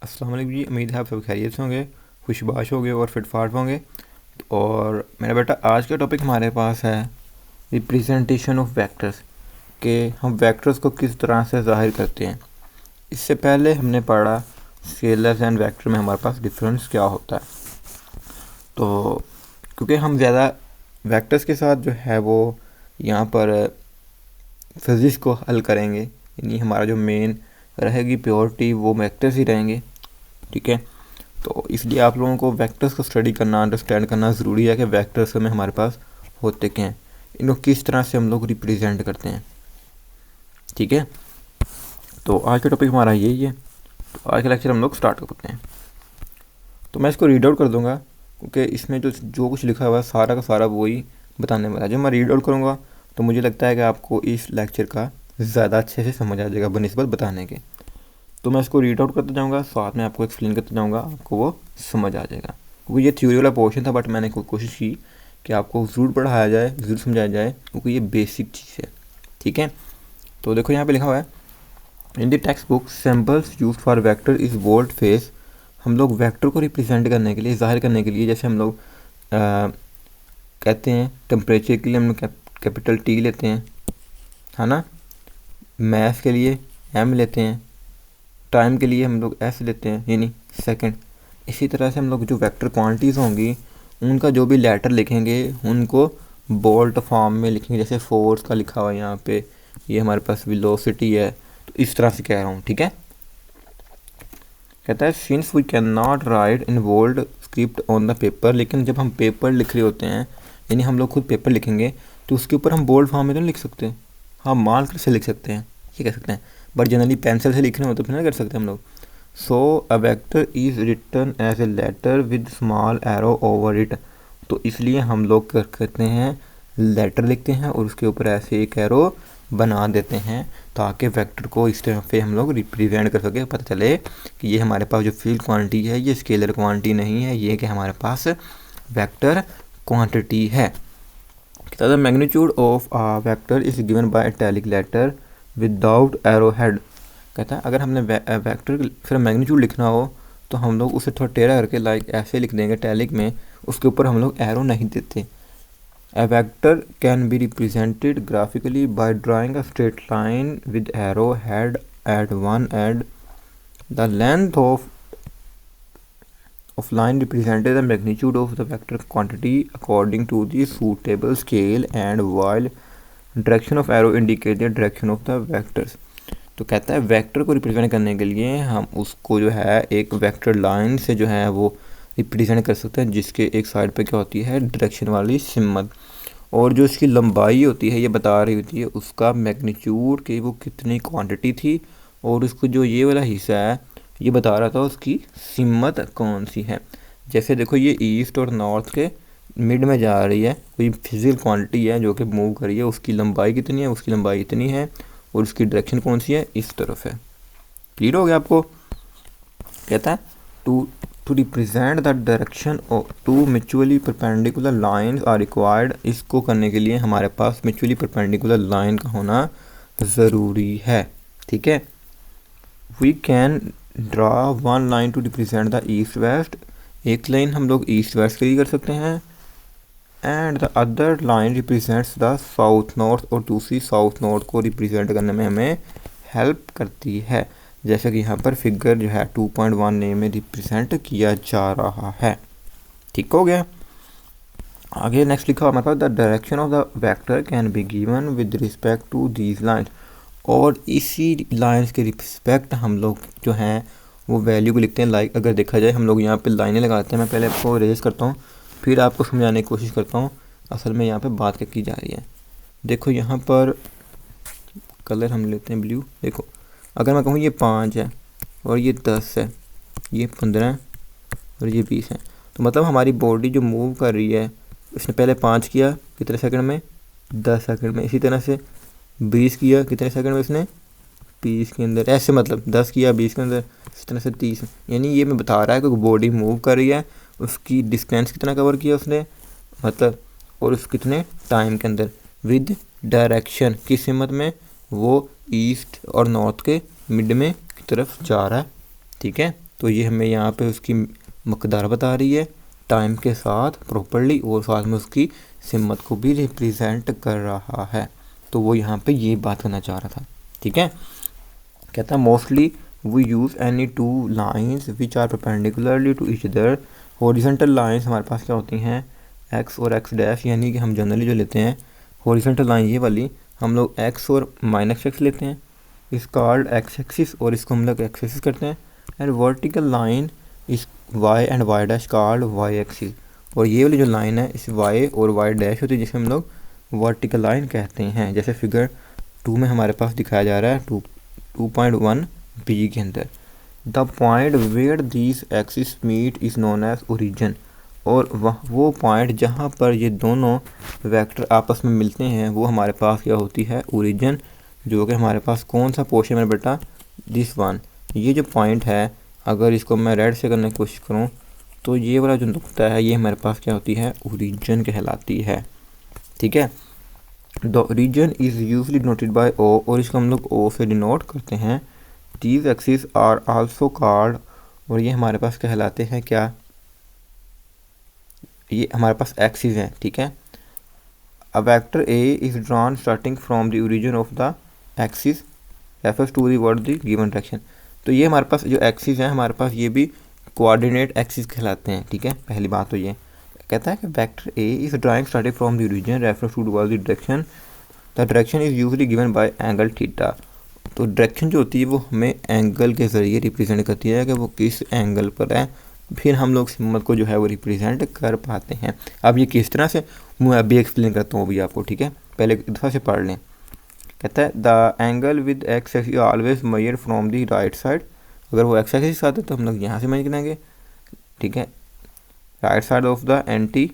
अस्सलाम वालेकुम जी। उम्मीद है आप सब खैरियत से होंगे, खुशबाश होंगे और फिटफाट होंगे। और मेरा बेटा, आज का टॉपिक हमारे पास है रिप्रेजेंटेशन ऑफ वेक्टर्स, कि हम वेक्टर्स को किस तरह से ज़ाहिर करते हैं। इससे पहले हमने पढ़ा स्केलर्स एंड वेक्टर में हमारे पास डिफरेंस क्या होता है। तो क्योंकि हम ज़्यादा वेक्टर्स के साथ जो है वो यहाँ पर फिज़िक्स को हल करेंगे, यानी हमारा जो मेन रहेगी प्योरिटी वो वेक्टर्स ही रहेंगे। ठीक है, तो इसलिए आप लोगों को वेक्टर्स को स्टडी करना, अंडरस्टैंड करना ज़रूरी है कि वेक्टर्स में हमारे पास होते क्या हैं, इनको किस तरह से हम लोग रिप्रेजेंट करते हैं। ठीक है, तो आज का टॉपिक हमारा यही है। तो आज का लेक्चर हम लोग स्टार्ट करते हैं। तो मैं इसको रीड आउट कर दूंगा, क्योंकि इसमें जो कुछ लिखा हुआ है सारा का सारा वही बताने वाला है। जब मैं रीड आउट करूँगा तो मुझे लगता है कि आपको इस लेक्चर का ज़्यादा अच्छे से समझ आ जाएगा बनिस्बत बताने के। तो मैं इसको रीड आउट करता जाऊँगा, साथ में आपको एक्सप्लेन करता जाऊँगा, आपको वो समझ आ जाएगा। क्योंकि ये थ्योरी वाला पोर्शन था, बट मैंने कोशिश की कि आपको ज़रूर पढ़ाया जाए, ज़रूर समझाया जाए, क्योंकि ये बेसिक चीज़ है। ठीक है, तो देखो यहाँ पे लिखा हुआ है, in the text book symbols used for vector is bold face. हम लोग वेक्टर को रिप्रेजेंट करने के लिए, ज़ाहिर करने के लिए, जैसे हम लोग कहते हैं टेम्परेचर के लिए हम लोग कैपिटल टी लेते हैं, है ना। मैथ के लिए एम लेते हैं, टाइम के लिए हम लोग एस लेते हैं, यानी सेकंड। इसी तरह से हम लोग जो वेक्टर क्वांटिटीज़ होंगी उनका जो भी लेटर लिखेंगे उनको बोल्ड फॉर्म में लिखेंगे। जैसे फोर्स का लिखा हुआ है यहाँ पे, ये हमारे पास वेलोसिटी है, तो इस तरह से कह रहा हूँ। ठीक है, कहता है since we can not write in bold script on the paper, लेकिन जब हम पेपर लिख रहे होते हैं, यानी हम लोग खुद पेपर लिखेंगे, तो उसके ऊपर हम बोल्ड फॉर्म में तो नहीं लिख सकते। हाँ, मार्कर से लिख सकते हैं, ये कह सकते हैं, बट जनरली पेंसिल से लिखने हो तो फिर नहीं कर सकते हम लोग। So a vector is written as a letter with small arrow over it. तो इसलिए हम लोग कर करते हैं, लेटर लिखते हैं और उसके ऊपर ऐसे एक एरो बना देते हैं, ताकि वेक्टर को इस तरह पे हम लोग रिप्रेजेंट कर सके, पता चले कि ये हमारे पास जो फील्ड क्वांटिटी है ये स्केलर क्वांटिटी नहीं है, ये कि हमारे पास वेक्टर क्वांटिटी है। The magnitude of a vector is given by italic letter without arrow head. कहता है अगर हमने वेक्टर फिर मैग्नीट्यूड लिखना हो तो हम लोग उसे थोड़ा टेढ़ा करके लाइक ऐसे लिख देंगे इटैलिक में, उसके ऊपर हम लोग एरो नहीं देते। A vector can be represented graphically by drawing a straight line with arrow head at one end. The length of line represented the magnitude of the vector quantity according to the suitable scale, and while direction of arrow indicate the direction of the vectors. तो कहता है vector को represent करने के लिए हम उसको जो है एक वेक्टर लाइन से जो है वो रिप्रेजेंट कर सकते हैं, जिसके एक साइड पे क्या होती है डायरेक्शन वाली सिम्बल, और जो इसकी लंबाई होती है ये बता रही होती है उसका मैग्नीट्यूड कि वो कितनी क्वांटिटी थी, और उसको जो ये वाला हिस्सा है ये बता रहा था उसकी सिमत कौन सी है। जैसे देखो ये ईस्ट और नॉर्थ के मिड में जा रही है, कोई फिजिकल क्वांटिटी है जो कि मूव कर रही है, उसकी लंबाई कितनी है, उसकी लंबाई इतनी है, और उसकी डायरेक्शन कौन सी है, इस तरफ है। क्लियर हो गया आपको। कहता है to represent the direction of two mutually perpendicular lines are required. इसको करने के लिए हमारे पास म्यूचुअली परपेंडिकुलर लाइन का होना ज़रूरी है। ठीक है, we can draw one line to represent the east west. एक लाइन हम लोग ईस्ट वेस्ट के लिए कर सकते हैं, and the other line represents the south north, और दूसरी साउथ नॉर्थ को रिप्रेजेंट करने में हमें हेल्प करती है, जैसे कि यहाँ पर फिगर जो है 2.1 में रिप्रेजेंट किया जा रहा है। ठीक हो गया। आगे नेक्स्ट लिखा हमारे पास the direction of the vector can be given with respect to these lines, और इसी लाइंस के रिस्पेक्ट हम लोग जो हैं वो वैल्यू को लिखते हैं। लाइक अगर देखा जाए हम लोग यहाँ पे लाइनें लगाते हैं, मैं पहले आपको रेज करता हूँ फिर आपको समझाने की कोशिश करता हूँ असल में यहाँ पे बात क्या की जा रही है। देखो यहाँ पर कलर हम लेते हैं ब्लू। देखो अगर मैं कहूँ ये 5 है और ये 10 है, ये 15 और ये 20 है, तो मतलब हमारी बॉडी जो मूव कर रही है इसने पहले 5 किया कितने सेकंड में, 10 सेकंड में। इसी तरह से 20 किया कितने सेकंड में इसने, 20 के अंदर। ऐसे मतलब 10 किया 20 के अंदर, इस तरह से 30। यानी ये मैं बता रहा है कि बॉडी मूव कर रही है, उसकी डिस्टेंस कितना कवर किया उसने, मतलब, और उस कितने टाइम के अंदर, विद डायरेक्शन किस हिम्मत में, वो ईस्ट और नॉर्थ के मिड में की तरफ जा रहा है। ठीक है, तो ये हमें यहाँ पे उसकी मकदार बता रही है टाइम के साथ प्रॉपरली, और साथ में उसकी सिमत को भी रिप्रेजेंट कर रहा है। तो वो यहाँ पे ये बात करना चाह रहा था। ठीक है, कहता है mostly we use any two lines which are perpendicularly to each other. Horizontal lines हमारे पास क्या होती हैं, एक्स और एक्स डैश, यानी कि हम जनरली जो लेते हैं हॉरिजॉन्टल लाइन ये वाली, हम लोग एक्स और माइनस एक्स लेते हैं, इस कॉल्ड एक्स एक्सिस, और इसको हम लोग एक्स एक्सिस करते हैं। And vertical line is y and y dash called y axis, और ये वाली जो लाइन है इस वाई और वाई डैश होती है जिसे हम लोग वर्टिकल लाइन कहते हैं। जैसे फिगर 2 में हमारे पास दिखाया जा रहा है 2.1 बी के अंदर, the point where these axis meet is known as origin, और वो पॉइंट जहाँ पर ये दोनों वेक्टर आपस में मिलते हैं वो हमारे पास क्या होती है, ओरिजिन, जो कि हमारे पास कौन सा पोर्शन है बेटा, दिस वन। ये जो पॉइंट है अगर इसको मैं रेड से करने की कोशिश करूँ तो ये वाला जो नुक्ता है ये हमारे पास क्या होती है, ओरिजिन कहलाती है। ठीक है, the origin is usually denoted by O, और इसको हम लोग ओ से डिनोट करते हैं। These axis are also called, और ये हमारे पास कहलाते हैं क्या, ये हमारे पास एक्सिस हैं। ठीक है, a vector A is drawn starting from the origin of the axis refers to the word the given direction. तो ये हमारे पास जो एक्सिस हैं हमारे पास ये भी कोऑर्डिनेट एक्सिस कहलाते हैं। ठीक है, पहली बात तो ये कहता है कि vector A is drawing starting from the origin refers to towards the direction, the direction is usually given by angle theta. तो डायरेक्शन जो होती है वो हमें एंगल के ज़रिए रिप्रेजेंट करती है कि वो किस एंगल पर है, फिर हम लोग सिमत को जो है वो रिप्रेजेंट कर पाते हैं। अब ये किस तरह से मैं अभी एक्सप्लेन करता हूँ अभी आपको। ठीक है, पहले एक दफ़ा से पढ़ लें। कहता है the angle with x axis always measure from the right side, अगर वो एक्स एक्सिस आते तो हम लोग यहाँ से मेजर करेंगे। ठीक है, right side of the anti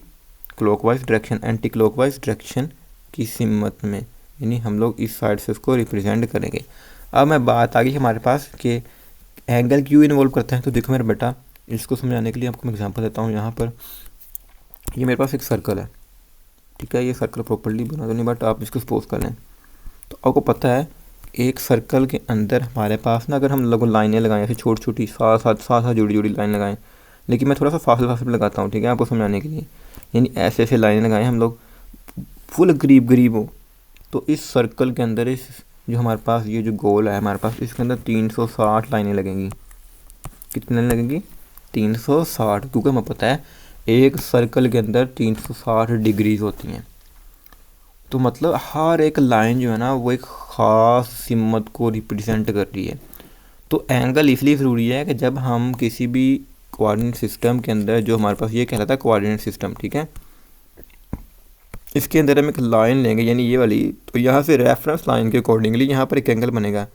clockwise direction, anti clockwise direction की सिमत में, यानी हम लोग इस साइड से उसको रिप्रेजेंट करेंगे। अब मैं बात आ गई हमारे पास कि एंगल क्यों इन्वॉल्व करते हैं। तो देखो मेरे बेटा, इसको समझाने के लिए आपको मैं एग्जांपल देता हूँ। यहाँ पर ये मेरे पास एक सर्कल है। ठीक है, ये सर्कल प्रॉपर्ली बना तो नहीं, बट आप इसको सपोज कर लें। तो आपको पता है एक सर्कल के अंदर हमारे पास ना, अगर हम लोग लाइनें लगाएं ऐसे छोटी छोटी साथ साथ जुड़ी जुड़ी लाइन लगाएं, लेकिन मैं थोड़ा सा फासले लगाता हूँ। ठीक है, आपको समझाने के लिए, यानी ऐसे ऐसे लाइनें लगाएं हम लोग फुल करीब हो, तो इस सर्कल के अंदर इस जो हमारे पास ये जो गोल है हमारे पास, इसके अंदर 360 लाइनें लगेंगी। कितनी लाइन लगेंगी, 360, क्योंकि हमें पता है एक सर्कल के अंदर 360 डिग्रीज होती हैं। तो मतलब हर एक लाइन जो है ना वो एक ख़ास सिमत को रिप्रेजेंट कर रही है। तो एंगल इसलिए ज़रूरी है कि जब हम किसी भी कोऑर्डिनेट सिस्टम के अंदर, जो हमारे पास ये कहलाता है कोऑर्डिनेट सिस्टम, ठीक है, इसके अंदर हम एक लाइन लेंगे यानी ये वाली, तो यहाँ से रेफरेंस लाइन के अकॉर्डिंगली यहाँ पर एक एंगल बनेगा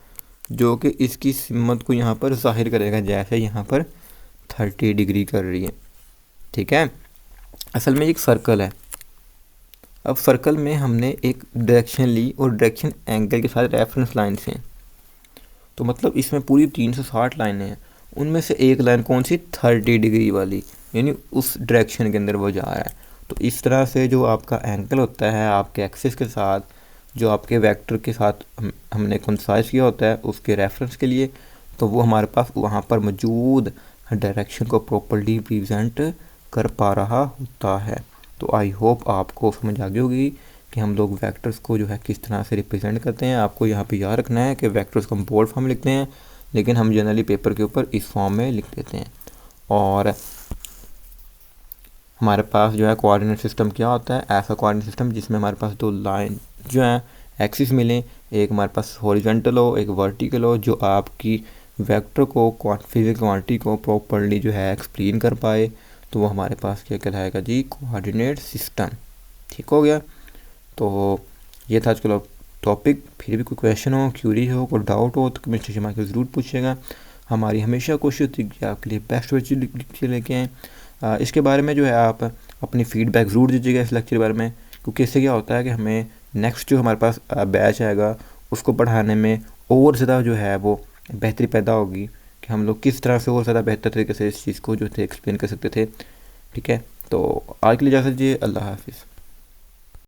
जो कि इसकी सिमत को यहाँ पर ज़ाहिर करेगा, जैसे यहाँ पर 30 डिग्री कर रही है। ठीक है, असल में एक सर्कल है। अब सर्कल में हमने एक डायरेक्शन ली और डायरेक्शन एंगल के साथ रेफरेंस लाइन से, तो मतलब इसमें पूरी 360 लाइनें हैं, उनमें से एक लाइन कौन सी, 30 डिग्री वाली, यानी उस डायरेक्शन के अंदर वो जा रहा है। तो इस तरह से जो आपका एंगल होता है आपके एक्सिस के साथ, जो आपके वेक्टर के साथ हमने कंसाइज किया होता है उसके रेफरेंस के लिए, तो वो हमारे पास वहाँ पर मौजूद डायरेक्शन को प्रॉपर्ली रिप्रेजेंट कर पा रहा होता है। तो आई होप आपको समझ आ गई होगी कि हम लोग वेक्टर्स को जो है किस तरह से रिप्रेजेंट करते हैं। आपको यहाँ पे याद रखना है कि वेक्टर्स को हम बोल्ड फॉर्म में लिखते हैं, लेकिन हम जनरली पेपर के ऊपर इस फॉर्म में लिख देते हैं। और हमारे पास जो है कोऑर्डिनेट सिस्टम क्या होता है, ऐसा कोऑर्डिनेट सिस्टम जिसमें हमारे पास दो लाइन जो है एक्सिस मिलें, एक हमारे पास हॉरिजॉन्टल हो एक वर्टिकल हो, जो आपकी वेक्टर को फिजिकल क्वांटिटी को प्रॉपर्ली जो है एक्सप्लेन कर पाए, तो वो हमारे पास क्या कहलाएगा जी, कोऑर्डिनेट सिस्टम। ठीक हो गया, तो ये था आज का टॉपिक। फिर भी कोई क्वेश्चन हो, क्यूरी हो, कोई डाउट हो तो कमेंट सेक्शन में ज़रूर पूछिएगा। हमारी हमेशा कोशिश होती है कि आपके लिए बेस्ट लेक्चर लेके आएँ। इसके बारे में जो है आप अपनी फीडबैक ज़रूर दीजिएगा इस लेक्चर के बारे में, क्योंकि इससे क्या होता है कि हमें नेक्स्ट जो हमारे पास बैच आएगा उसको पढ़ाने में और ज़्यादा जो है वो बेहतरी पैदा होगी कि हम लोग किस तरह से और ज़्यादा बेहतर तरीके से इस चीज़ को जो थे एक्सप्लेन कर सकते थे। ठीक है, तो आज के लिए इजाज़त दीजिए, अल्लाह हाफिज़।